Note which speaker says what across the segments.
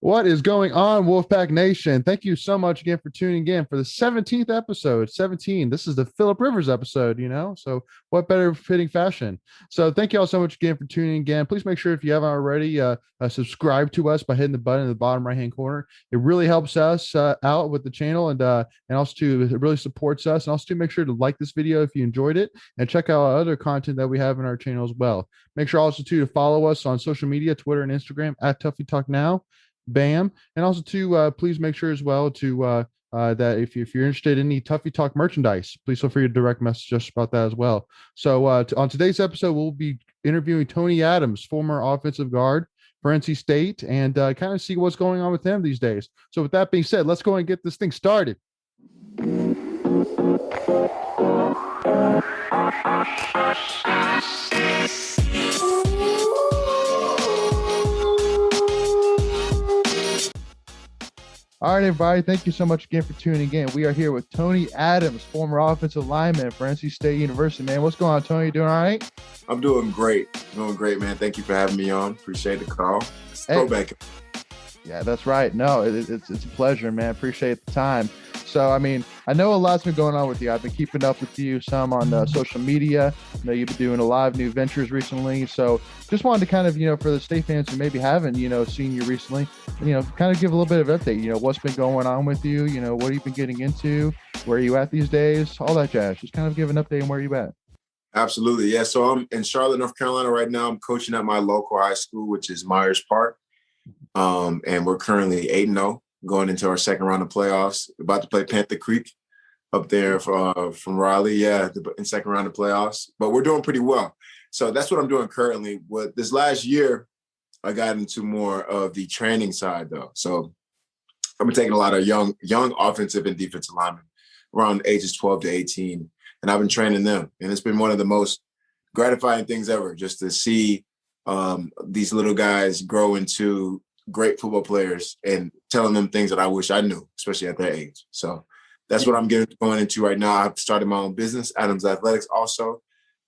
Speaker 1: What is going on, Wolfpack Nation? Thank you so much again for tuning in for the 17th episode. 17. This is the Philip Rivers episode, so what better fitting fashion? So thank you all so much again for tuning in again. Please make sure if you haven't already, subscribe to us by hitting the button in the bottom right-hand corner. It really helps us out with the channel, and also too, it really supports us. And also to make sure to like this video if you enjoyed it, and check out our other content that we have in our channel as well. Make sure also to follow us on social media, Twitter and Instagram at Tuffy Talk Now. Bam. And also to please make sure as well to that if you're interested in any Tuffy Talk merchandise, please feel free to direct message us about that as well. So on today's episode, we'll be interviewing Tony Adams, former offensive guard for NC State, and kind of see what's going on with him these days. So with that being said, let's go and get this thing started. All right, everybody. Thank you so much again for tuning in. We are here with Tony Adams, former offensive lineman for NC State University. Man, what's going on, Tony? You doing all right?
Speaker 2: I'm doing great. Man. Thank you for having me on. Appreciate the call. Throwback.
Speaker 1: Yeah, that's right. No, it's a pleasure, man. Appreciate the time. So, I mean, I know a lot's been going on with you. I've been keeping up with you some on social media. I know you've been doing a lot of new ventures recently. So just wanted to kind of, for the State fans who maybe haven't, seen you recently, kind of give a little bit of update, what's been going on with you, what have you been getting into, where are you at these days, all that jazz. Just kind of give an update on where you at.
Speaker 2: Absolutely. Yeah. So I'm in Charlotte, North Carolina right now. I'm coaching at my local high school, which is Myers Park. And we're currently 8-0 going into our second round of playoffs. We're about to play Panther Creek up there from Raleigh. Yeah, in second round of playoffs. But we're doing pretty well. So that's what I'm doing currently. With this last year, I got into more of the training side though. So I've been taking a lot of young offensive and defensive linemen around ages 12 to 18, and I've been training them. And it's been one of the most gratifying things ever, just to see these little guys grow into great football players and telling them things that I wish I knew, especially at their age. So that's what I'm going into right now. I've started my own business, Adams Athletics also.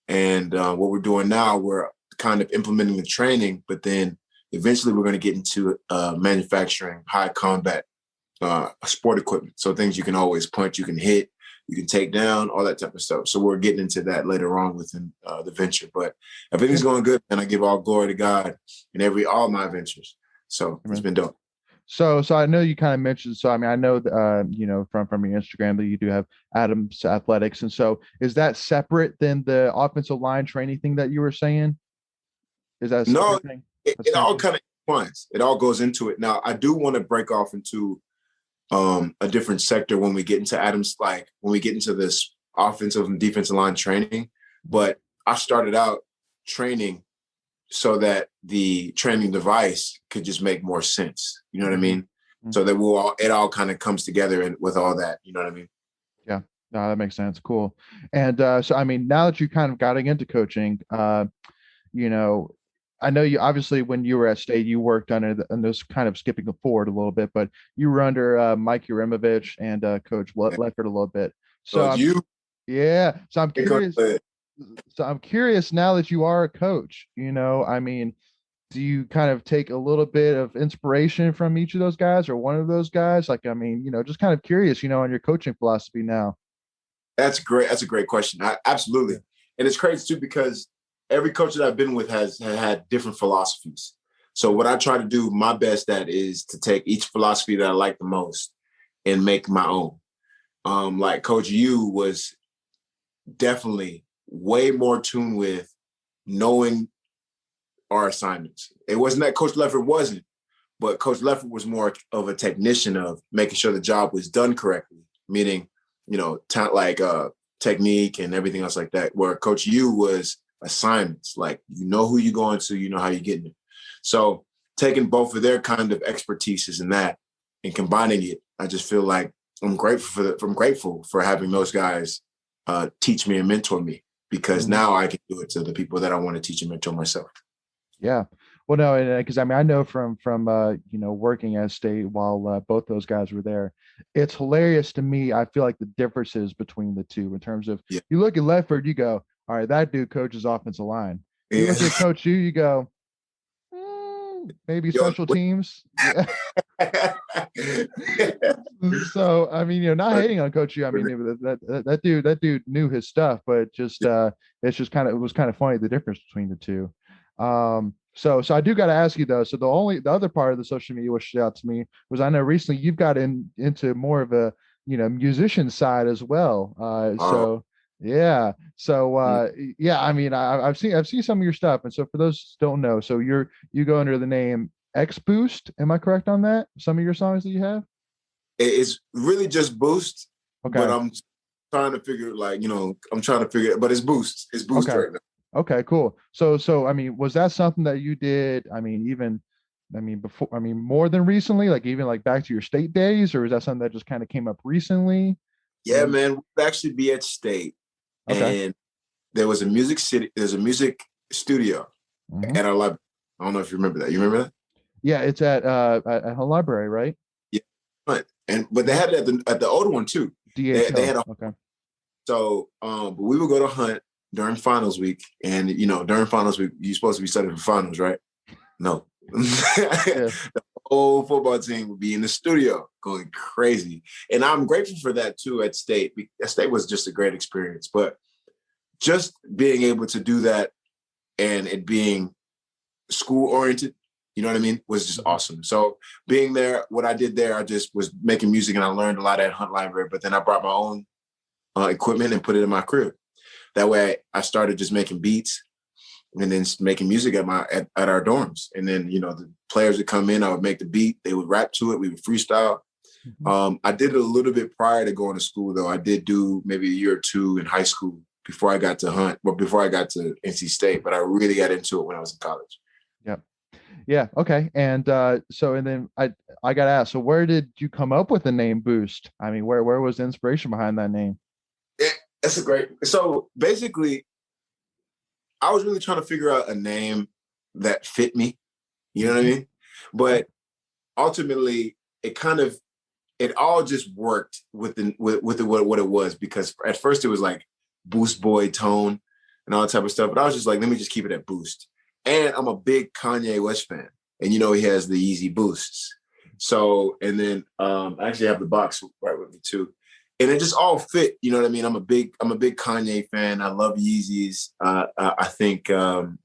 Speaker 2: And what we're doing now, we're kind of implementing the training, but then eventually we're going to get into manufacturing high combat sport equipment. So things you can always punch, you can hit, you can take down, all that type of stuff. So we're getting into that later on within the venture. But everything's going good, and I give all glory to God in all my ventures. So it's been dope.
Speaker 1: So I know you kind of mentioned, so I mean, I know, from your Instagram that you do have Adams Athletics. And so is that separate than the offensive line training thing that you were saying? Is that a separate thing?
Speaker 2: It all kind of points. It all goes into it. Now, I do want to break off into a different sector when we get into Adams, like when we get into this offensive and defensive line training. But I started out training so that the training device could just make more sense. You know what I mean? Mm-hmm. So that it all kind of comes together and with all that, you know what I mean?
Speaker 1: Yeah, no, that makes sense. Cool. And so, I mean, now that you kind of got into coaching, I know you obviously when you were at State, you worked under and this kind of skipping forward a little bit, but you were under Mike Urimovich and Coach Leffert a little bit. So I'm curious. So I'm curious now that you are a coach, I mean, do you kind of take a little bit of inspiration from each of those guys or one of those guys? Like, I mean, just kind of curious, on your coaching philosophy now.
Speaker 2: That's great. That's a great question. Absolutely. And it's crazy too, because every coach that I've been with has had different philosophies. So what I try to do my best at is to take each philosophy that I like the most and make my own. Like Coach U was definitely way more tuned with knowing our assignments. It wasn't that Coach Leffert wasn't, but Coach Leffert was more of a technician of making sure the job was done correctly, meaning, technique and everything else like that, where Coach U was assignments, like, who you're going to, how you're getting it. So taking both of their kind of expertises in that and combining it, I just feel like I'm grateful for having those guys teach me and mentor me, because now I can do it to the people that I want to teach and mentor myself.
Speaker 1: Yeah. Well, no, because I mean, I know from working at State while both those guys were there, it's hilarious to me. I feel like the differences between the two in terms of you look at Leffert, you go, all right, that dude coaches offensive line. You look at Coach U, you go, maybe special teams. So I mean, not hating on Coach U. I mean, that dude knew his stuff, but just it was kind of funny the difference between the two. So I do got to ask you though. So the other part of the social media which stood out to me was I know recently you've got into more of a musician side as well. So yeah, so yeah, I mean I've seen some of your stuff, and so for those who don't know, so you go under the name X Boost. Am I correct on that? Some of your songs that you have.
Speaker 2: It's really just Boost, but
Speaker 1: Okay.
Speaker 2: I'm trying to figure I'm trying to figure it, but it's Boost. It's Boost
Speaker 1: Okay.
Speaker 2: right now.
Speaker 1: Okay, cool. So I mean, was that something that you did? I mean, even I mean before I mean more than recently, like even like back to your state days, or is that something that just kind of came up recently?
Speaker 2: Yeah, man, we'd actually be at state,
Speaker 1: Okay.
Speaker 2: and there's a music studio
Speaker 1: Hmm.
Speaker 2: at our library. I don't know if you remember that. You remember that?
Speaker 1: Yeah, it's at a library, right?
Speaker 2: Yeah. But they had it at the older one too. They
Speaker 1: DHO.
Speaker 2: had a
Speaker 1: Okay.
Speaker 2: so but we would go to Hunt during finals week, and during finals week you're supposed to be studying for finals, right? No.
Speaker 1: Yeah.
Speaker 2: The whole football team would be in the studio going crazy. And I'm grateful for that too at State. State was just a great experience. But just being able to do that and it being school oriented, you know what I mean, was just
Speaker 1: Mhm.
Speaker 2: awesome. So being there, what I did there, I just was making music and I learned a lot at Hunt Library. But then I brought my own equipment and put it in my crib. That way I started just making beats and then making music at our dorms. And then, the players would come in, I would make the beat, they would rap to it, we would freestyle.
Speaker 1: Mhm.
Speaker 2: I did it a little bit prior to going to school, though. I did do maybe a year or two in high school before I got to Hunt, but before I got to NC State. But I really got into it when I was in college.
Speaker 1: Yeah. Yeah. Okay. And so and then I got to ask, so where did you come up with the name Boost? I mean, where was the inspiration behind that name?
Speaker 2: That's a great. So basically, I was really trying to figure out a name that fit me. You know what I
Speaker 1: Hmm.
Speaker 2: mean? But ultimately, it all just worked what it was, because at first it was like Boost Boy tone and all that type of stuff. But I was just like, let me just keep it at Boost. And I'm a big Kanye West fan. And he has the Yeezy Boosts. So, and then I actually have the box right with me too. And it just all fit, you know what I mean? I'm a big Kanye fan. I love Yeezys. I think I'm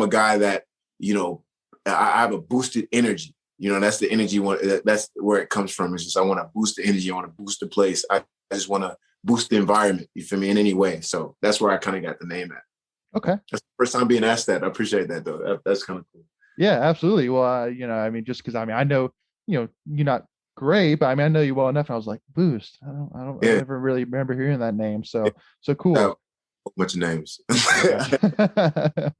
Speaker 2: a guy that, you know, I have a boosted energy. That's the energy one. That's where it comes from. It's just I want to boost the energy. I want to boost the place. I just want to boost the environment. You feel me? In any way. So that's where I kind of got the name at.
Speaker 1: Okay.
Speaker 2: That's the first time being asked that. I appreciate that though. That's kind of cool.
Speaker 1: Yeah, absolutely. Well, I mean, just because I mean, I know, you're not great, but I mean, I know you well enough. And I was like, Boost. I
Speaker 2: Yeah.
Speaker 1: never really remember hearing that name.
Speaker 2: Yeah.
Speaker 1: So cool.
Speaker 2: A bunch of names.
Speaker 1: Yeah.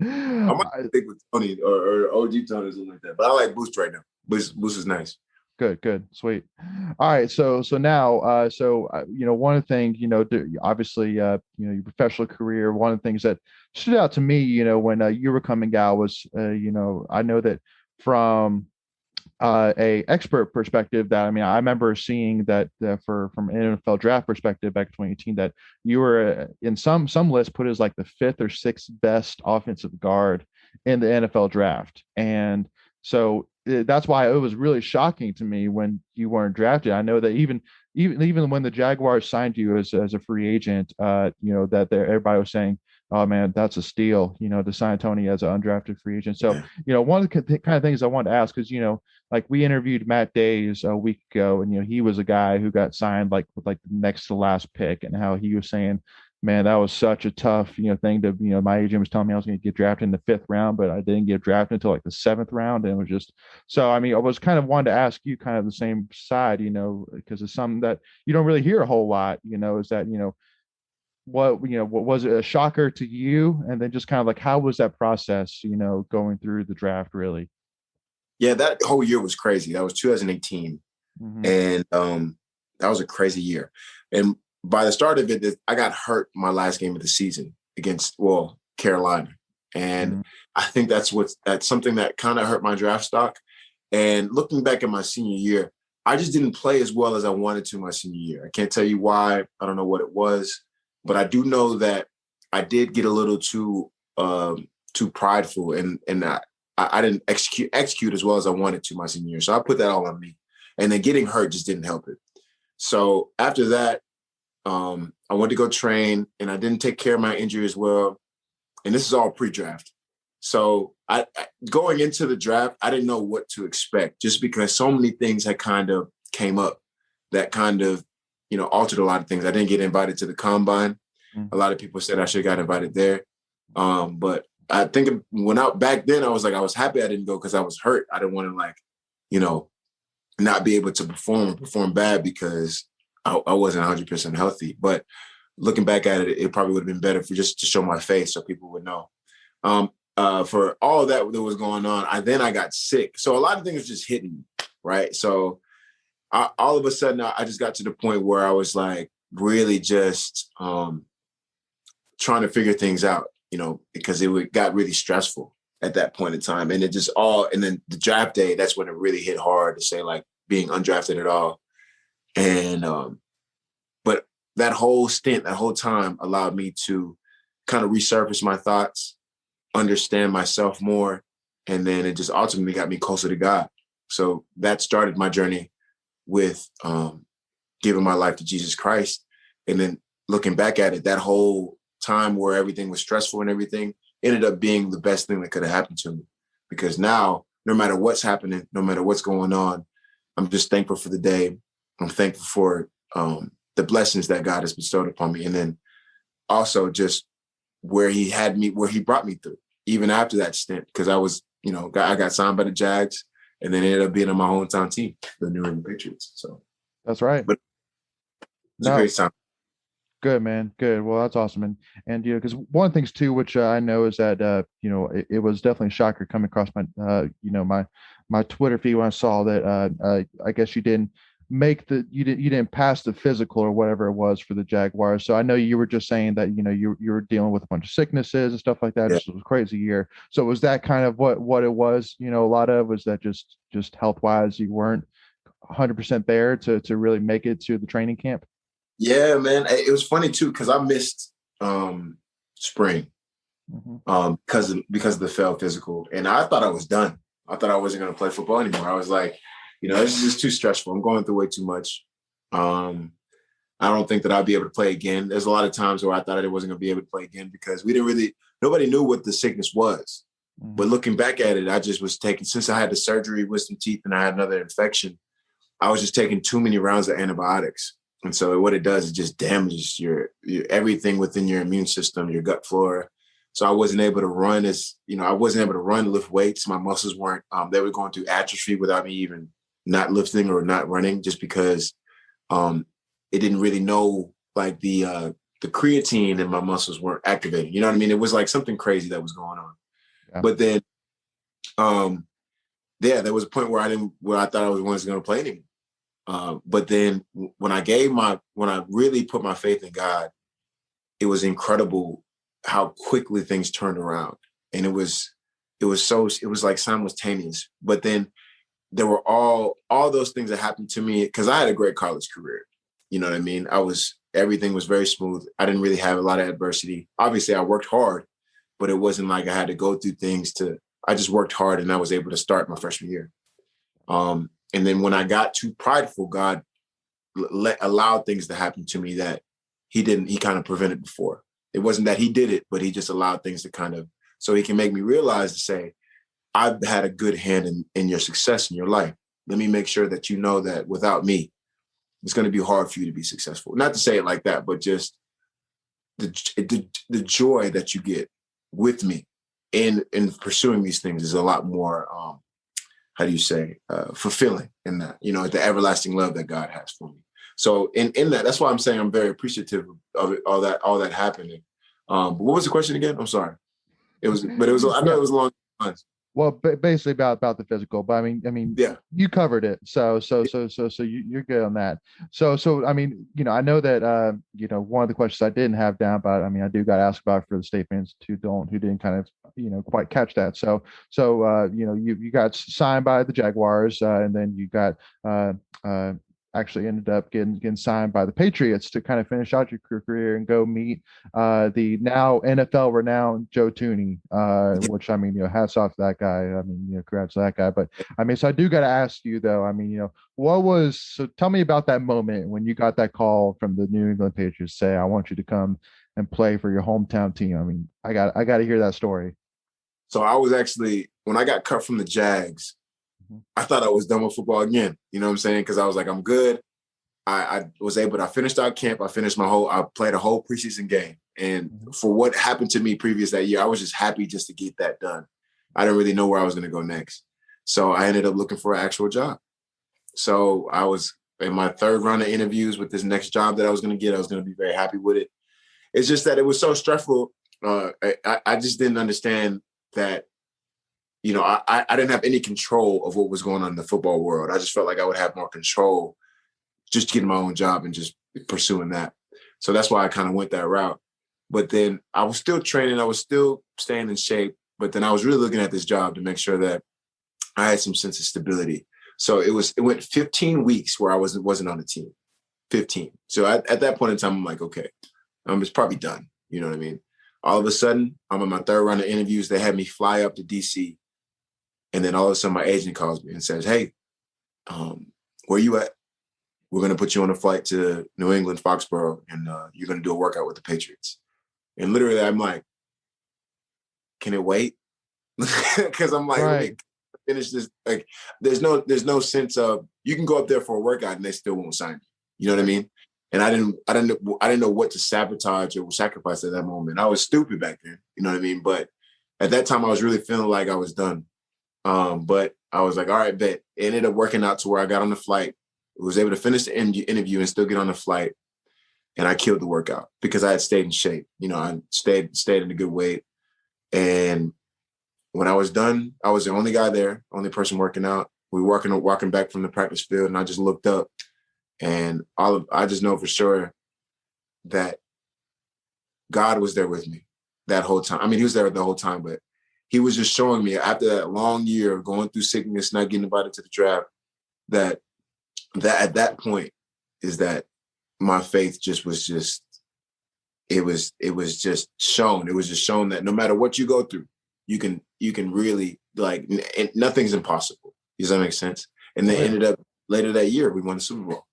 Speaker 2: I might stick with Tony or OG Tony or something like that. But I like Boost right now. Boost is nice.
Speaker 1: Good, sweet. All right, so now, one of the things, obviously, your professional career. One of the things that stood out to me, when you were coming out was, I know that from a expert perspective, that I mean, I remember seeing that from an NFL draft perspective back in 2018, that you were in some list put as like the fifth or sixth best offensive guard in the NFL draft, and so that's why it was really shocking to me when you weren't drafted. I know that even when the Jaguars signed you as a free agent, that everybody was saying, "Oh man, that's a steal," to sign Tony as an undrafted free agent. So,
Speaker 2: Yeah.
Speaker 1: one of the kind of things I wanted to ask is, like we interviewed Matt Days a week ago, and he was a guy who got signed like with like the next to last pick, and how he was saying, man, that was such a tough thing to my agent was telling me I was going to get drafted in the fifth round, but I didn't get drafted until like the seventh round, and it was just so. I mean, I was kind of wanted to ask you kind of the same side, because it's something that you don't really hear a whole lot. Is that what was it a shocker to you, and then just kind of like how was that process, going through the draft really?
Speaker 2: Yeah, that whole year was crazy. That was 2018.
Speaker 1: Mm-hmm.
Speaker 2: And that was a crazy year. And by the start of it, I got hurt my last game of the season against, Carolina. And
Speaker 1: Mm-hmm.
Speaker 2: I think that's something that kind of hurt my draft stock. And looking back at my senior year, I just didn't play as well as I wanted to my senior year. I can't tell you why. I don't know what it was, but I do know that I did get a little too prideful, and I didn't execute as well as I wanted to my senior year. So I put that all on me. And then getting hurt just didn't help it. So after that, I went to go train, and I didn't take care of my injury as well. And this is all pre-draft. So going into the draft, I didn't know what to expect, just because so many things had kind of came up that kind of, altered a lot of things. I didn't get invited to the combine. A lot of people said I should have got invited there. But I think when back then, I was happy I didn't go because I was hurt. I didn't want to not be able to perform bad because I wasn't 100% healthy. But looking back at it, it probably would have been better for just to show my face so people would know. For all that was going on, I got sick. So a lot of things just hitting me, right? So all of a sudden, I just got to the point where I was like really just trying to figure things out, because it got really stressful at that point in time. And and then the draft day, that's when it really hit hard to say, like, being undrafted at all. And, but that whole stint, that whole time allowed me to kind of resurface my thoughts, understand myself more. And then it just ultimately got me closer to God. So that started my journey with giving my life to Jesus Christ. And then looking back at it, that whole time where everything was stressful and everything ended up being the best thing that could have happened to me. Because now, no matter what's happening, no matter what's going on, I'm just thankful for the day. I'm thankful for the blessings that God has bestowed upon me. And then also just where he brought me through, even after that stint, because I was, I got signed by the Jags and then ended up being on my hometown team, the New England Patriots. So
Speaker 1: that's right.
Speaker 2: But it's a great time.
Speaker 1: Good, man. Good. Well, that's awesome. And because one of the things too, which I know is that it was definitely a shocker coming across my Twitter feed when I saw that I guess you didn't you didn't pass the physical or whatever it was for the Jaguars. So I know you were just saying that you were dealing with a bunch of sicknesses and stuff like that.
Speaker 2: Yeah.
Speaker 1: This was a crazy year. So was that kind of what it was? A lot of was that just health wise you weren't 100% there to really make it to the training camp.
Speaker 2: Yeah, man. It was funny too, because I missed spring because of the failed physical. And I thought I was done. I thought I wasn't going to play football anymore. I was like, this is just too stressful. I'm going through way too much. I don't think that I'll be able to play again. There's a lot of times where I thought I wasn't going to be able to play again because nobody knew what the sickness was. But looking back at it, I just was since I had the surgery, wisdom teeth, and I had another infection, I was just taking too many rounds of antibiotics. And so what it does is just damages your everything within your immune system, your gut flora. So I wasn't able to run lift weights. My muscles weren't, they were going through atrophy without me even not lifting or not running, just because it didn't really know, like the creatine in my muscles weren't activating. You know what I mean? It was like something crazy that was going on. Yeah. But then, there was a point where I thought I was going to play anymore. But then when I really put my faith in God, it was incredible how quickly things turned around. And it was like simultaneous. But then there were all those things that happened to me because I had a great college career. You know what I mean? Everything was very smooth. I didn't really have a lot of adversity. Obviously I worked hard, but it wasn't like I had to go through things I just worked hard and I was able to start my freshman year. And then when I got too prideful, God allowed things to happen to me that he kind of prevented before. It wasn't that he did it, but he just allowed things to so he can make me realize to say, I've had a good hand in your success in your life. Let me make sure that you know that without me, it's going to be hard for you to be successful. Not to say it like that, but just the joy that you get with me in pursuing these things is a lot more, fulfilling in that, the everlasting love that God has for me. So in that's why I'm saying I'm very appreciative of it, all that happening. But what was the question again? I'm sorry. I know it was long months.
Speaker 1: Well, basically about the physical, but I mean,
Speaker 2: yeah,
Speaker 1: you covered it. So you're good on that. So I mean, I know that one of the questions I didn't have down, but I mean, I do got to ask about for the state fans who didn't kind of quite catch that. So you got signed by the Jaguars, and then you got actually ended up getting signed by the Patriots to kind of finish out your career and go meet the now NFL renowned Joe Tooney, which I mean, hats off to that guy. I mean, congrats to that guy. But I mean, so I do got to ask you though. I mean, so tell me about that moment when you got that call from the New England Patriots say, I want you to come and play for your hometown team. I mean, I got to hear that story.
Speaker 2: So I was actually, when I got cut from the Jags, I thought I was done with football again. You know what I'm saying? Because I was like, I'm good. I finished out camp. I played a whole preseason game. And for what happened to me previous that year, I was just happy just to get that done. I didn't really know where I was going to go next. So I ended up looking for an actual job. So I was in my third round of interviews with this next job that I was going to get. I was going to be very happy with it. It's just that it was so stressful. I just didn't understand that, I didn't have any control of what was going on in the football world. I just felt like I would have more control just getting my own job and just pursuing that. So that's why I kind of went that route. But then I was still training. I was still staying in shape. But then I was really looking at this job to make sure that I had some sense of stability. So it went 15 weeks where I wasn't on the team. 15. So at that point in time, I'm like, okay, it's probably done. You know what I mean? All of a sudden, I'm in my third round of interviews. They had me fly up to DC. And then all of a sudden, my agent calls me and says, hey, where you at? We're going to put you on a flight to New England, Foxborough, and you're going to do a workout with the Patriots. And literally, I'm like, can it wait? Because I'm like, let me finish this. Like, there's no sense of, you can go up there for a workout and they still won't sign you. You know what I mean? And I didn't know what to sabotage or sacrifice at that moment. I was stupid back then. You know what I mean? But at that time, I was really feeling like I was done. But I was like, all right, bet. It ended up working out to where I got on the flight, was able to finish the interview and still get on the flight. And I killed the workout because I had stayed in shape. I stayed in a good weight. And when I was done, I was the only guy there, only person working out. We were walking back from the practice field, and I just looked up, and I just know for sure that God was there with me that whole time. I mean, he was there the whole time, but he was just showing me after that long year of going through sickness, not getting invited to the draft, that at that point is that my faith it was just shown. It was just shown that no matter what you go through, you can really, like, and nothing's impossible. Does that make sense? And then ended up later that year, we won the Super Bowl.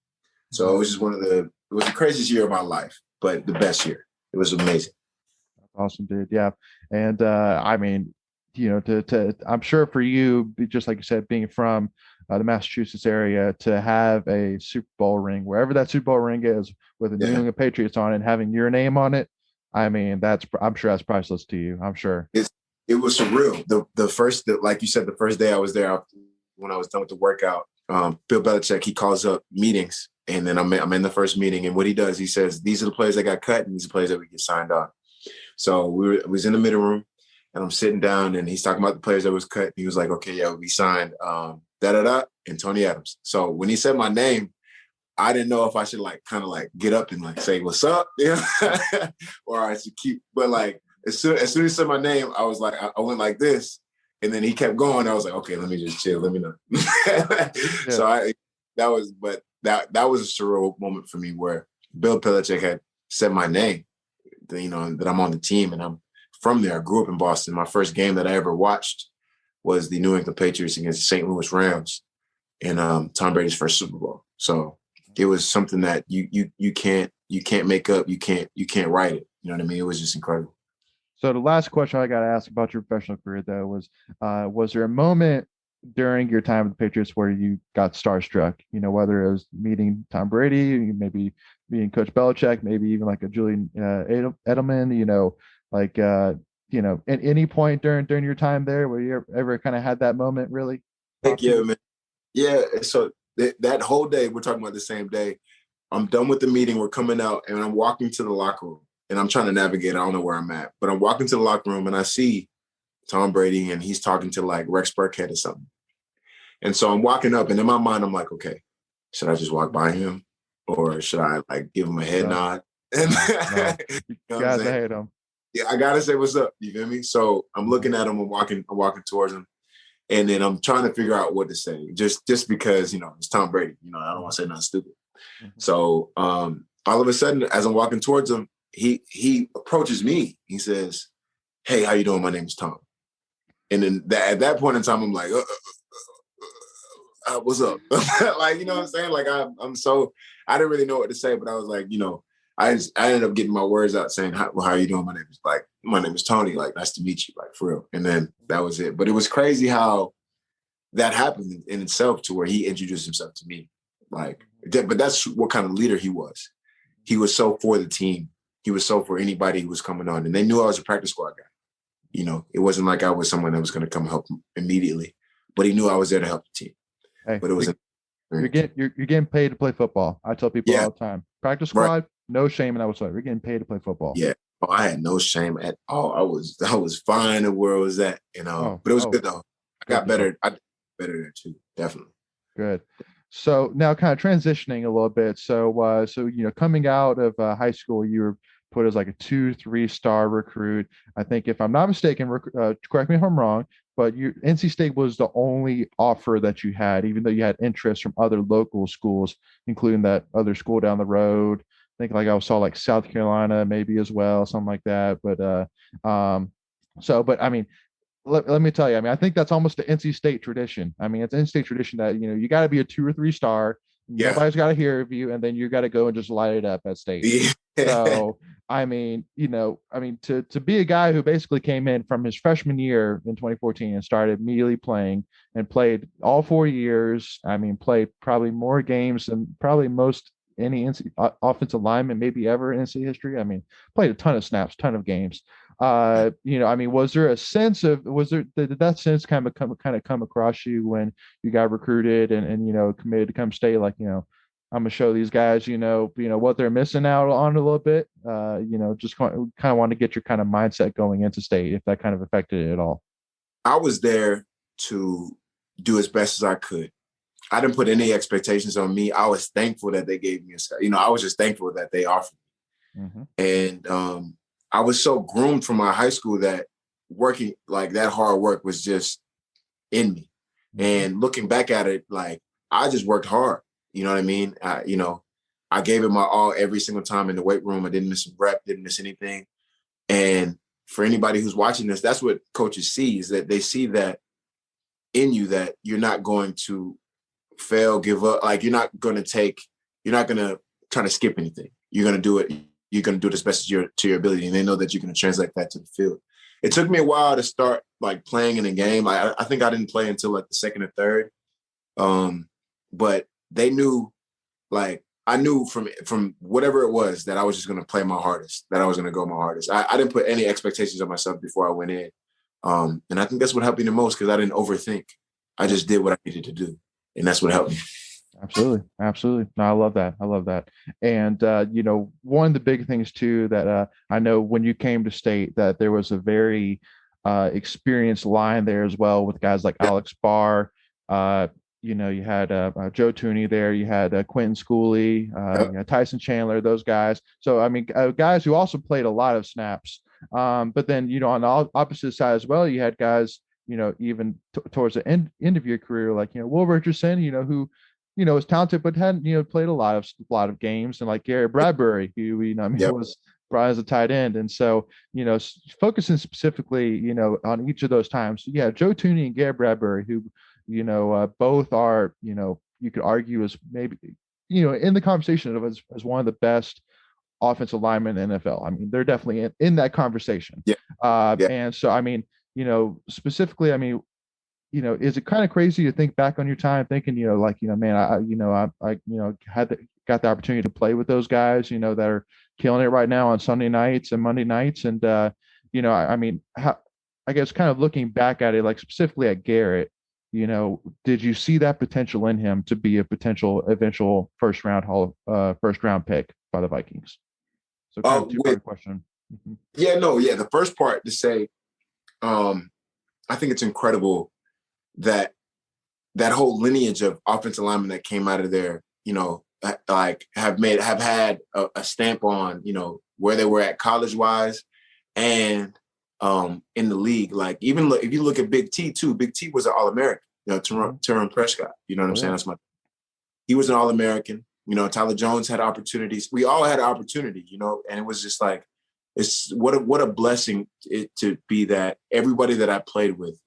Speaker 2: So it was just it was the craziest year of my life, but the best year. It was amazing.
Speaker 1: Awesome, dude. Yeah. And I mean, I'm sure for you, just like you said, being from the Massachusetts area, to have a Super Bowl ring, wherever that Super Bowl ring is, with the New England Patriots on it, and having your name on it, I mean, I'm sure that's priceless to you. I'm sure.
Speaker 2: It was surreal. Like you said, the first day I was there, when I was done with the workout, Bill Belichick, he calls up meetings, and then I'm in the first meeting, and what he does, he says, these are the players that got cut, and these are the players that we get signed on. So we was in the middle room, and I'm sitting down, and he's talking about the players that was cut. He was like, okay, yeah, we signed and Tony Adams. So when he said my name, I didn't know if I should kind of get up and say, what's up? Or I should keep, but as soon as he said my name, I was like, I went like this, and then he kept going. I was like, okay, let me just chill. Let me know. So that was a surreal moment for me where Bill Belichick had said my name, that I'm on the team, and I'm from there. I grew up in Boston. My first game that I ever watched was the New England Patriots against the St. Louis Rams in Tom Brady's first Super Bowl. So it was something that you can't make up. You can't write it. You know what I mean? It was just incredible.
Speaker 1: So the last question I got to ask about your professional career, though, was there a moment during your time with the Patriots where you got starstruck? Whether it was meeting Tom Brady, maybe meeting Coach Belichick, maybe even like a Julian Edelman. At any point during your time there, where you ever kind of had that moment, really?
Speaker 2: Heck yeah, man. Yeah. So that whole day, we're talking about the same day. I'm done with the meeting. We're coming out, and I'm walking to the locker room. And I'm trying to navigate. I don't know where I'm at, but I'm walking to the locker room, and I see Tom Brady, and he's talking to Rex Burkhead or something. And so I'm walking up, and in my mind, I'm like, okay, should I just walk by him, or should I give him a head nod? And
Speaker 1: you guys, I hate him.
Speaker 2: Yeah, I gotta say what's up. You feel me? So I'm looking at him. I'm walking towards him, And then I'm trying to figure out what to say, just because, it's Tom Brady. I don't want to say nothing stupid.
Speaker 1: Mm-hmm.
Speaker 2: So all of a sudden, as I'm walking towards him, he approaches me. He says, "Hey, how you doing? My name is Tom." And then at that point in time, I'm like, what's up? Like, you know what I'm saying? Like, I'm so, I didn't really know what to say, but I was like, I ended up getting my words out saying, how are you doing? My name is Tony. Like, nice to meet you, like, for real. And then that was it. But it was crazy how that happened in itself, to where he introduced himself to me. Like, but that's what kind of leader he was. He was so for the team. He was so for anybody who was coming on. And they knew I was a practice squad guy. It wasn't like I was someone that was going to come help him immediately, but he knew I was there to help the team.
Speaker 1: Hey,
Speaker 2: but it was
Speaker 1: you're getting paid to play football. I tell people all the time, practice squad, right. No shame in that whatsoever. You're getting paid to play football.
Speaker 2: Yeah. Oh, I had no shame at all. I was fine at where I was at, but it was good though. I got better. I did better there too. Definitely.
Speaker 1: Good. So now kind of transitioning a little bit. So coming out of high school, you were put as like a 2-3 star recruit. I think, if I'm not mistaken, correct me if I'm wrong, but NC State was the only offer that you had, even though you had interest from other local schools, including that other school down the road. I think I saw like South Carolina maybe as well, something like that. But I mean, let me tell you, I mean, I think that's almost the NC State tradition. I mean, it's NC State tradition that, you got to be a 2 or 3 star. Yeah. Nobody's got to hear of you, and then you got to go and just light it up at State. Yeah. So, I mean, to be a guy who basically came in from his freshman year in 2014 and started immediately playing and played all 4 years. I mean, played probably more games than probably most any NC offensive lineman maybe ever in NC history. I mean, played a ton of snaps, ton of games. I mean, was there a sense did that sense kind of come across you when you got recruited and committed to come State, like, I'm gonna show these guys, what they're missing out on a little bit, just kind of want to get your kind of mindset going into State, if that kind of affected it at all?
Speaker 2: I was there to do as best as I could. I didn't put any expectations on me. I was thankful that they gave me I was just thankful that they offered me. Mm-hmm. And I was so groomed from my high school that working, like, that hard work was just in me. Mm-hmm. And looking back at it, like, I just worked hard. You know what I mean? I gave it my all every single time in the weight room. I didn't miss a rep, didn't miss anything. And for anybody who's watching this, that's what coaches see, is that they see that in you, that you're not going to fail, give up. Like, you're not going to try to skip anything. You're going to do it. You're going to do it as best as to your ability. And they know that you're going to translate that to the field. It took me a while to start, like, playing in a game. I think I didn't play until like the second or third. But they knew, like, I knew from whatever it was, that I was just going to play my hardest, that I was going to go my hardest. I didn't put any expectations on myself before I went in. And I think that's what helped me the most, because I didn't overthink. I just did what I needed to do. And that's what helped me.
Speaker 1: Absolutely. No, I love that. And, one of the big things too, that I know when you came to State, that there was a very experienced line there as well, with guys like Alex Barr. You had Joe Tooney there. You had Quentin Schooley, you had Tyson Chandler, those guys. So, I mean, guys who also played a lot of snaps. But then, on the opposite side as well, you had guys, even towards the end of your career, like, Will Richardson, who, was talented, but hadn't, played a lot of games, and like Gary Bradbury, who, was brought as a tight end. And so, focusing specifically, on each of those times. Yeah, Joe Tooney and Gary Bradbury, who, both are, you could argue as maybe, in the conversation of as one of the best offensive linemen in the NFL. I mean, they're definitely in that conversation. Yeah. And so, I mean, specifically, I mean, is it kind of crazy to think back on your time thinking, man, I got the opportunity to play with those guys, that are killing it right now on Sunday nights and Monday nights. And, I mean, I guess kind of looking back at it, like specifically at Garrett, did you see that potential in him to be a potential eventual first round pick by the Vikings? So kind of two-part question. Mm-hmm.
Speaker 2: Yeah, the first part to say, I think it's incredible that whole lineage of offensive linemen that came out of there, like have had a stamp on, where they were at college wise, and in the league. Like even if you look at Big T too, Big T was an All-American. Terron Prescott. You know what I'm saying?
Speaker 1: Yeah.
Speaker 2: He was an All-American. Tyler Jones had opportunities. We all had opportunity. And it was just like, it's what a blessing to be that everybody that I played with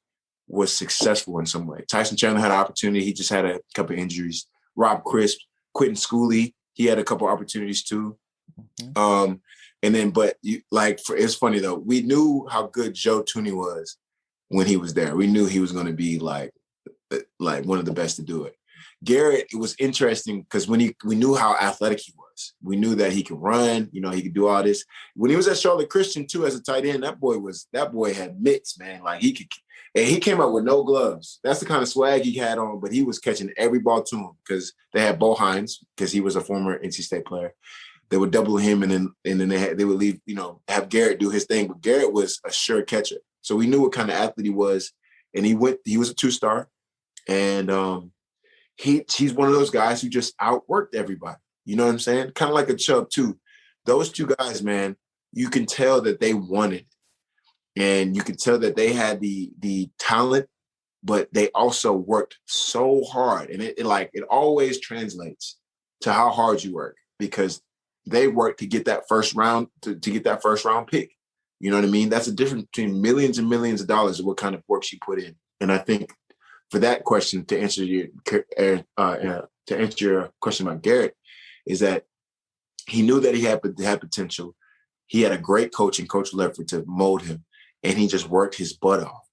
Speaker 2: was successful in some way. Tyson Chandler had an opportunity. He just had a couple of injuries. Rob Crisp, Quentin Schooley, he had a couple opportunities too. And then, but it's funny though. We knew how good Joe Tooney was when he was there. We knew he was going to be like one of the best to do it. Garrett, it was interesting because we knew how athletic he was. We knew that he could run, he could do all this. When he was at Charlotte Christian too, as a tight end, that boy had mitts, man. Like he came out with no gloves. That's the kind of swag he had on, but he was catching every ball to him because they had Bo Hines, because he was a former NC State player. They would double him, and then they would leave, have Garrett do his thing. But Garrett was a sure catcher. So we knew what kind of athlete he was. And he was a 2-star. And he's one of those guys who just outworked everybody. You know what I'm saying? Kind of like a Chubb too. Those two guys, man, you can tell that they wanted it. And you can tell that they had the talent, but they also worked so hard. And it always translates to how hard you work, because they worked to get that first round, to get that first round pick. You know what I mean? That's a difference between millions and millions of dollars of what kind of work you put in. And I think for that question, to answer your question about Garrett, is that he knew that he had potential. He had a great coach in Coach Leffert to mold him, and he just worked his butt off.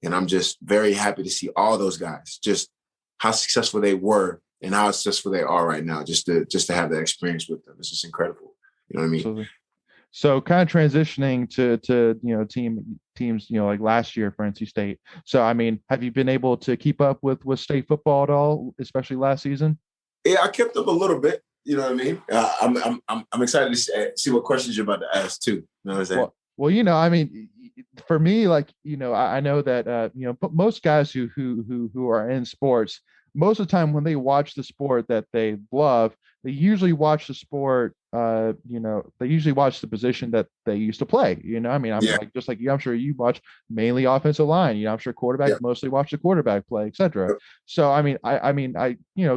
Speaker 2: And I'm just very happy to see all those guys, just how successful they were and how successful they are right now, just to have that experience with them. It's just incredible. You know what I mean?
Speaker 1: Absolutely. So kind of transitioning to teams, like last year for NC State. So, I mean, have you been able to keep up with state football at all, especially last season?
Speaker 2: Yeah, I kept up a little bit. You know what I mean? I'm excited to see what questions you're about to ask too. You know what I'm saying?
Speaker 1: Well, I mean, for me, I know that but most guys who are in sports, most of the time when they watch the sport that they love, they usually watch the sport. They usually watch the position that they used to play. I mean, I'm like, just like you, I'm sure you watch mainly offensive line. I'm sure quarterback mostly watch the quarterback play, etc. So, I mean, I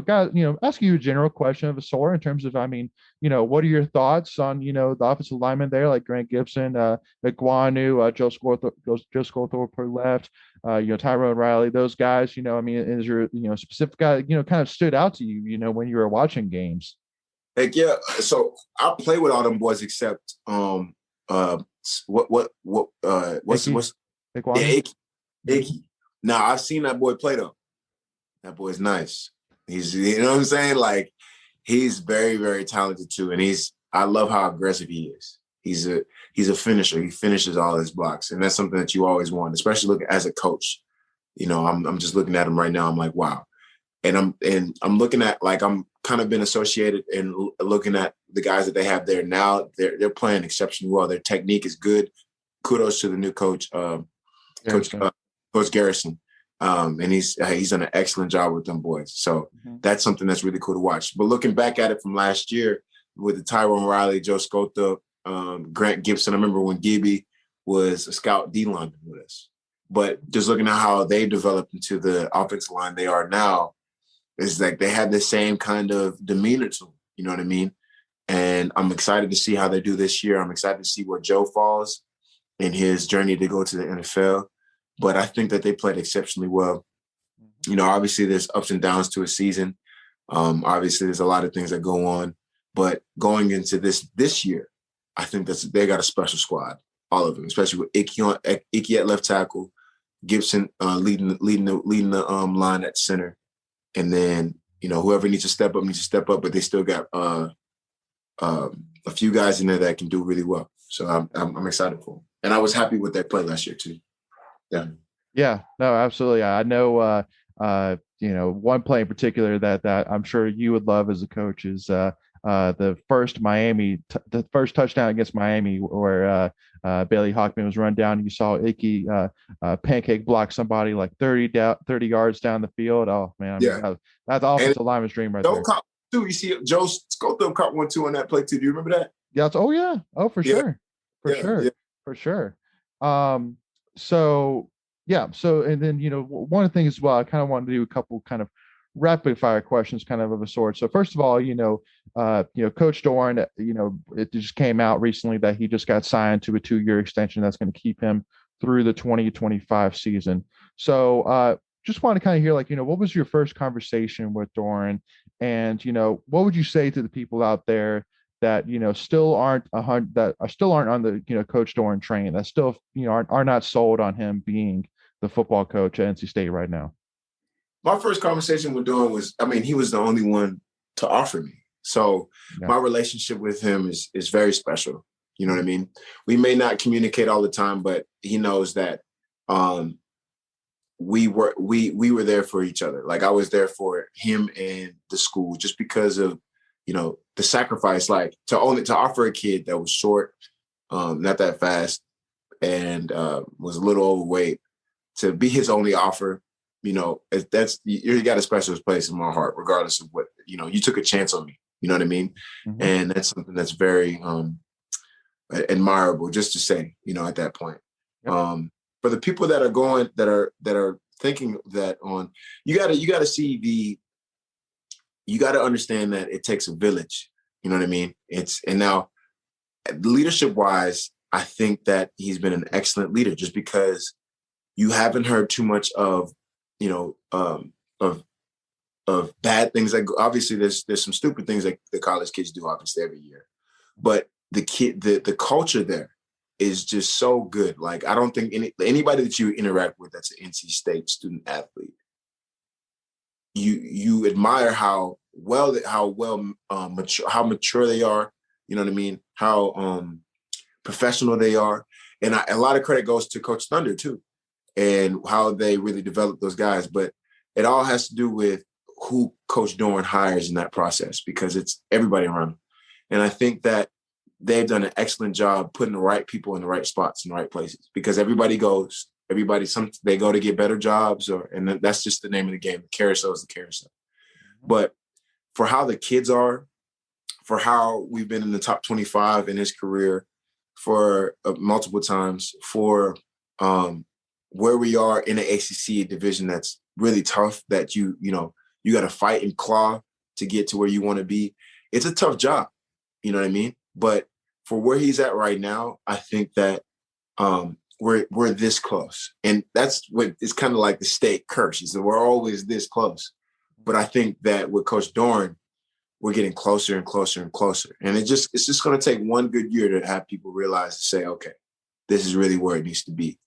Speaker 1: guys, ask you a general question of a sort in terms of, I mean, what are your thoughts on, the offensive linemen there, like Grant Gibson, Iguanu, Joe Scorthorpe per left, Tyrone Riley, those guys, I mean, is your, specific guy, kind of stood out to you, when you were watching games?
Speaker 2: Heck yeah. So I play with all them boys except what's Icky. Now I've seen that boy play though. That boy's nice. He's, you know what I'm saying? Like, he's very, very talented too. And I love how aggressive he is. He's a finisher. He finishes all his blocks. And that's something that you always want, especially looking as a coach. I'm just looking at him right now. I'm like, wow. And I'm looking at, like, I'm kind of been associated and looking at the guys that they have there now. They're playing exceptionally well. Their technique is good. Kudos to the new coach, Coach Garrison. And he's done an excellent job with them boys. So that's something that's really cool to watch. But looking back at it from last year with the Tyrone Riley, Joe Scotta, Grant Gibson, I remember when Gibby was a scout D lineman with us. But just looking at how they developed into the offensive line they are now, is like they had the same kind of demeanor to them. You know what I mean? And I'm excited to see how they do this year. I'm excited to see where Joe falls in his journey to go to the NFL. But I think that they played exceptionally well. Obviously there's ups and downs to a season. Obviously there's a lot of things that go on. But going into this year, I think they got a special squad, all of them, especially with Icky at left tackle, Gibson leading the line at center. And then, whoever needs to step up, but they still got a few guys in there that can do really well. So I'm excited for them. And I was happy with their play last year too. Yeah.
Speaker 1: Yeah, no, absolutely. I know, one play in particular that I'm sure you would love as a coach is the first touchdown against Miami, where Bailey Hawkman was run down. You saw Icky pancake block somebody like 30 yards down the field. Oh man, that's the offensive lineman's dream right there.
Speaker 2: Too, you see Joe Scotham caught 1-2 on that play too. Do you remember that?
Speaker 1: Yeah. For sure. For sure. So yeah, so and then one thing as well, I kind of wanted to do a couple kind of rapid fire questions, kind of a sort. So first of all, Coach Doran, it just came out recently that he just got signed to a 2-year extension that's going to keep him through the 2025 season. So just want to kind of hear, like, what was your first conversation with Doran, and what would you say to the people out there that still aren't on the Coach Doran train, that still are not sold on him being the football coach at NC State right now?
Speaker 2: My first conversation with Doran was, I mean, he was the only one to offer me. So
Speaker 1: Yeah.
Speaker 2: my relationship with him is very special. You know what I mean? We may not communicate all the time, but he knows that we were there for each other. Like, I was there for him and the school, just because of the sacrifice, like to offer a kid that was short, not that fast, and was a little overweight, to be his only offer. That's, you got a special place in my heart, regardless of what, you took a chance on me. You know what I mean?
Speaker 1: Mm-hmm.
Speaker 2: And that's something that's very admirable, just to say, at that point. Yep. For the people that are thinking that on, you got to understand that it takes a village. You know what I mean? And now, leadership wise, I think that he's been an excellent leader, just because you haven't heard too much of bad things. Like, obviously there's some stupid things that the college kids do, obviously, every year, but the culture there is just so good. Like, I don't think anybody that you interact with that's an NC State student athlete, you admire how mature they are. You know what I mean? How professional they are, and a lot of credit goes to Coach Thunder too, and how they really develop those guys. But it all has to do with who Coach Doran hires in that process, because it's everybody around him. And I think that they've done an excellent job putting the right people in the right spots, in the right places, because they go to get better jobs, and that's just the name of the game. The carousel is the carousel. But for how the kids are, for how we've been in the top 25 in his career for multiple times, for where we are in the ACC division that's really tough, that you got to fight and claw to get to where you want to be. It's a tough job, you know what I mean? But for where he's at right now, I think that we're this close, and that's what it's kind of like the state curse, is that we're always this close. But I think that with Coach Doran, we're getting closer and closer and closer, and it's just going to take one good year to have people realize, to say, okay, this is really where it needs to be.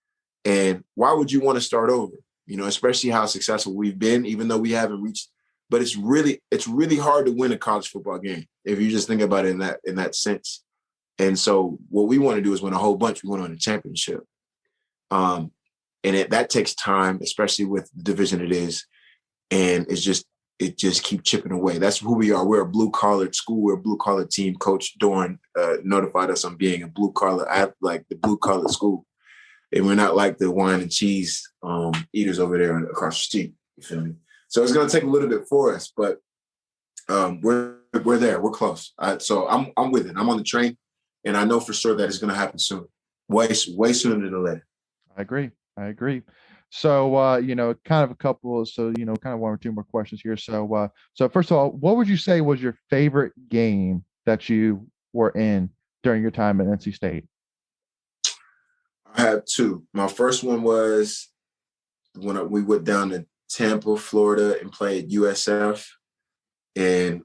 Speaker 2: And why would you want to start over? Especially how successful we've been, even though we haven't reached. But it's really hard to win a college football game if you just think about it in that sense. And so what we want to do is win a whole bunch. We want to win a championship. And that takes time, especially with the division it is. And it just keeps chipping away. That's who we are. We're a blue-collar school. We're a blue-collar team. Coach Doran notified us on being a blue-collar, like the blue-collar school. And we're not like the wine and cheese eaters over there across the street. You feel me? So it's going to take a little bit for us, but we're there. We're close. So I'm with it. I'm on the train, and I know for sure that it's going to happen soon. Way sooner than later.
Speaker 1: I agree. So, kind of a couple. So, kind of one or two more questions here. So, first of all, what would you say was your favorite game that you were in during your time at NC State?
Speaker 2: I have two. My first one was when we went down to Tampa, Florida, and played USF, and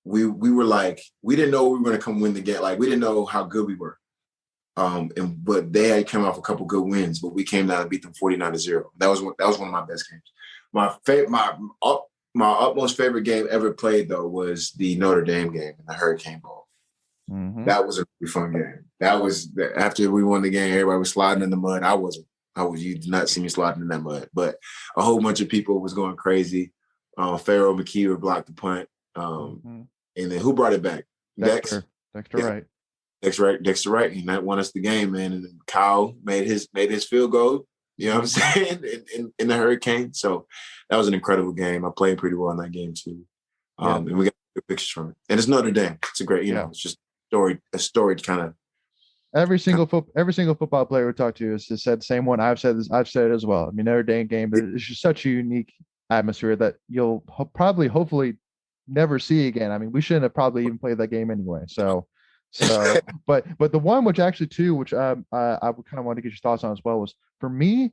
Speaker 2: we were like, we didn't know we were going to come win the game. Like, we didn't know how good we were. But they had come off a couple good wins, but we came down and beat them 49-0. That was one of my best games. My utmost favorite game ever played, though, was the Notre Dame game in the Hurricane Bowl. Mm-hmm. That was a really fun game. That was after we won the game, everybody was sliding in the mud. You did not see me sliding in that mud, but a whole bunch of people was going crazy. Pharaoh McKeever blocked the punt. And then who brought it back?
Speaker 1: Dexter Wright.
Speaker 2: Dexter Wright. And that won us the game, man. And then Kyle made his field goal. You know what I'm saying? in the Hurricane. So that was an incredible game. I played pretty well in that game too. And we got good pictures from it. And it's Notre Dame. It's a great, it's just a storied kind of
Speaker 1: Every single football player we talked to has said the same one. I've said this. I've said it as well. I mean, Notre Dame game. It's just such a unique atmosphere that you'll probably, hopefully, never see again. I mean, we shouldn't have probably even played that game anyway. But the one which actually too, which I would kind of want to get your thoughts on as well, was for me,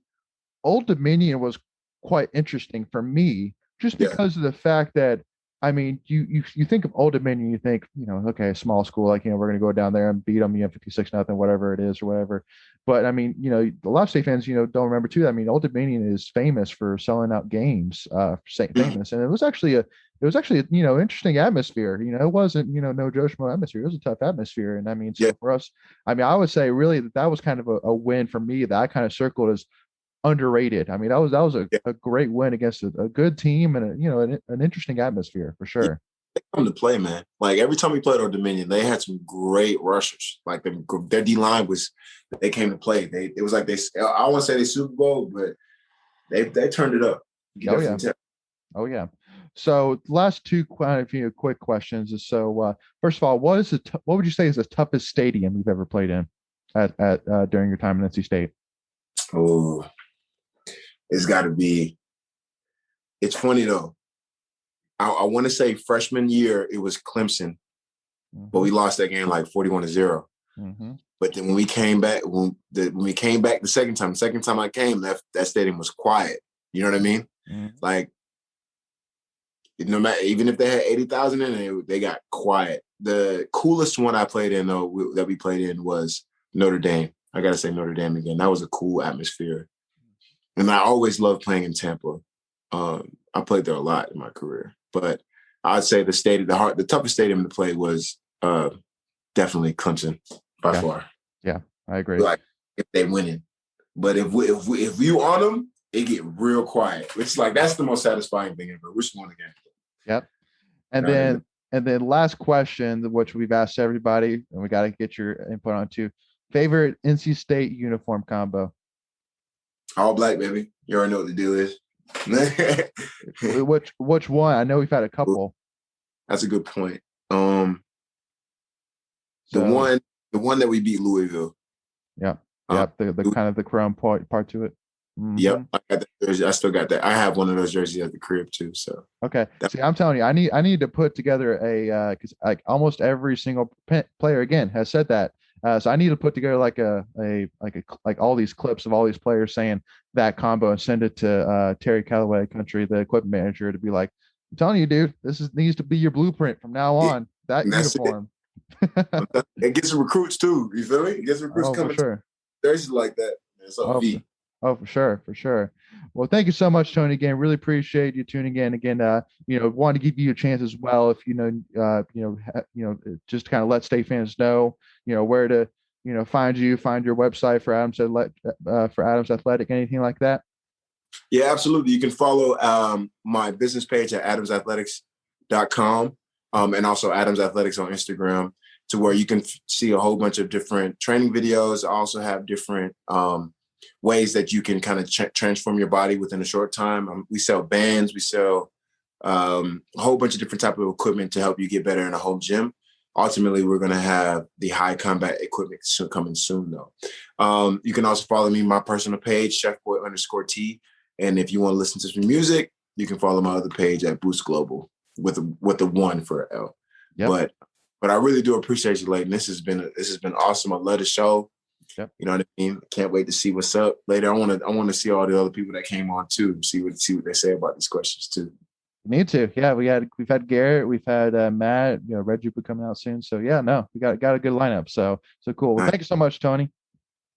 Speaker 1: Old Dominion was quite interesting for me, just
Speaker 2: Yeah.
Speaker 1: because of the fact that, I mean, you think of Old Dominion, you think, okay, small school, like, we're gonna go down there and beat them, 56-0, whatever it is, or whatever. But I mean, a lot of state fans, don't remember too. I mean, Old Dominion is famous for selling out games,
Speaker 2: Mhm.
Speaker 1: famous, and it was actually a, interesting atmosphere. It wasn't, no Joe Schmo atmosphere. It was a tough atmosphere, and I mean,
Speaker 2: Yeah.
Speaker 1: so for us, I mean, I would say really that was kind of a win for me that I kind of circled as underrated. I mean, that was
Speaker 2: Yeah.
Speaker 1: a great win against a good team and an interesting atmosphere for
Speaker 2: Yeah.
Speaker 1: sure.
Speaker 2: Come to play, man. Like every time we played on Dominion, they had some great rushers. Like their D line they came to play. It was like I want to say they Super Bowl, but they turned it up. You can
Speaker 1: Oh yeah,
Speaker 2: definitely tell.
Speaker 1: oh yeah. So last two quite a few quick questions is first of all, what would you say is the toughest stadium you've ever played in at during your time in NC State?
Speaker 2: Oh, it's got to be. It's funny though. I want to say freshman year it was Clemson, but
Speaker 1: Mm-hmm,
Speaker 2: we lost that game like 41-0.
Speaker 1: mm-hmm,
Speaker 2: But then when we came back, when we came back second time I came, that stadium was quiet. You know what I mean?
Speaker 1: mm-hmm.
Speaker 2: Like no matter, even if they had 80,000 in it, they got quiet. The coolest one I played in though that we played in was Notre Dame. I gotta say Notre Dame again. That was a cool atmosphere, and I always loved playing in Tampa. I played there a lot in my career, but I'd say the toughest stadium to play was definitely Clemson by
Speaker 1: Yeah,
Speaker 2: far.
Speaker 1: yeah, I agree.
Speaker 2: Like if they winning, but if you on them, it get real quiet. It's like that's the most satisfying thing ever. Which one again?
Speaker 1: Yep. And
Speaker 2: Not in
Speaker 1: then and then last question, which we've asked everybody, and we got to get your input on too. Favorite NC State uniform combo?
Speaker 2: all black, baby. You already know what the deal is.
Speaker 1: Which one? I know we've had a couple.
Speaker 2: That's a good point. Um, the
Speaker 1: So
Speaker 2: one, the one that we beat Louisville.
Speaker 1: yeah,
Speaker 2: Um,
Speaker 1: yeah, the kind of the chrome part to it.
Speaker 2: yep,
Speaker 1: Hmm.
Speaker 2: I got that jersey. I still got that. I have one of those jerseys at the crib too. So
Speaker 1: Okay.
Speaker 2: that,
Speaker 1: See, I'm telling you, I need to put together a because like almost every single player again has said that. So I need to put together like all these clips of all these players saying that combo and send it to Terry Callaway Country, the equipment manager, to be like, I'm telling you, dude, needs to be your blueprint from now
Speaker 2: yeah,
Speaker 1: on. That
Speaker 2: and that's it.
Speaker 1: uniform.
Speaker 2: It gets some recruits too. You feel me? It gets recruits
Speaker 1: Oh, for
Speaker 2: coming to
Speaker 1: sure.
Speaker 2: jerseys like that. It's a
Speaker 1: Oh,
Speaker 2: V.
Speaker 1: for sure, for sure. Well, thank you so much, Tony. Again, really appreciate you tuning in. Again, want to give you a chance as well. If just kind of let state fans know, where to, find you, find your website for Adams Athletic, anything like that.
Speaker 2: Yeah, absolutely. You can follow my business page at adamsathletics.com and also Adams Athletics on Instagram, to where you can see a whole bunch of different training videos. I also have different ways that you can kind of transform your body within a short time. We sell bands, we sell a whole bunch of different type of equipment to help you get better in a home gym. Ultimately, we're going to have the high combat equipment coming soon, though. You can also follow me, my personal page, chefboy_T. And if you want to listen to some music, you can follow my other page at Boost Global with the one for L.
Speaker 1: Yep.
Speaker 2: But I really do appreciate you, Layton. This has been awesome. I love the show.
Speaker 1: Yep.
Speaker 2: You know what I mean? Can't wait to see what's up later. I want to see all the other people that came on too. See what they say about these questions too.
Speaker 1: Need to. Yeah, we've had Garrett, we've had Matt, Reggie will be coming out soon. So yeah, no, we got a good lineup. So cool. Well,
Speaker 2: All right.
Speaker 1: thank you so much, Tony.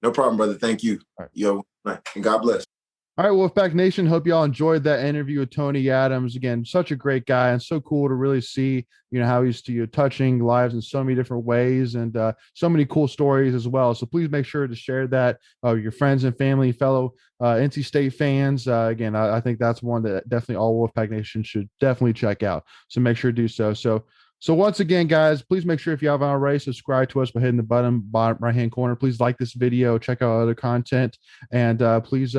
Speaker 2: No problem, brother. Thank you.
Speaker 1: All right.
Speaker 2: Yo, and God bless.
Speaker 1: All right, Wolfpack Nation. Hope y'all enjoyed that interview with Tony Adams. Again, such a great guy and so cool to really see, how he's touching lives in so many different ways and so many cool stories as well. So please make sure to share that with your friends and family, fellow NC State fans. Again, I think that's one that definitely all Wolfpack Nation should definitely check out. So make sure to do so. So So once again, guys, please make sure if you haven't already, subscribe to us by hitting the bottom right-hand corner. Please like this video, check out other content, and please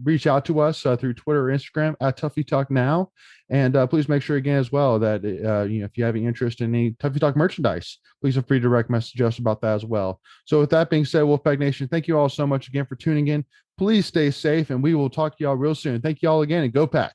Speaker 1: reach out to us through Twitter or Instagram at Tuffy Talk Now. And please make sure again as well that if you have any interest in any Tuffy Talk merchandise, please feel free to direct message us about that as well. So with that being said, Wolfpack Nation, thank you all so much again for tuning in. Please stay safe, and we will talk to y'all real soon. Thank you all again, and go Pack.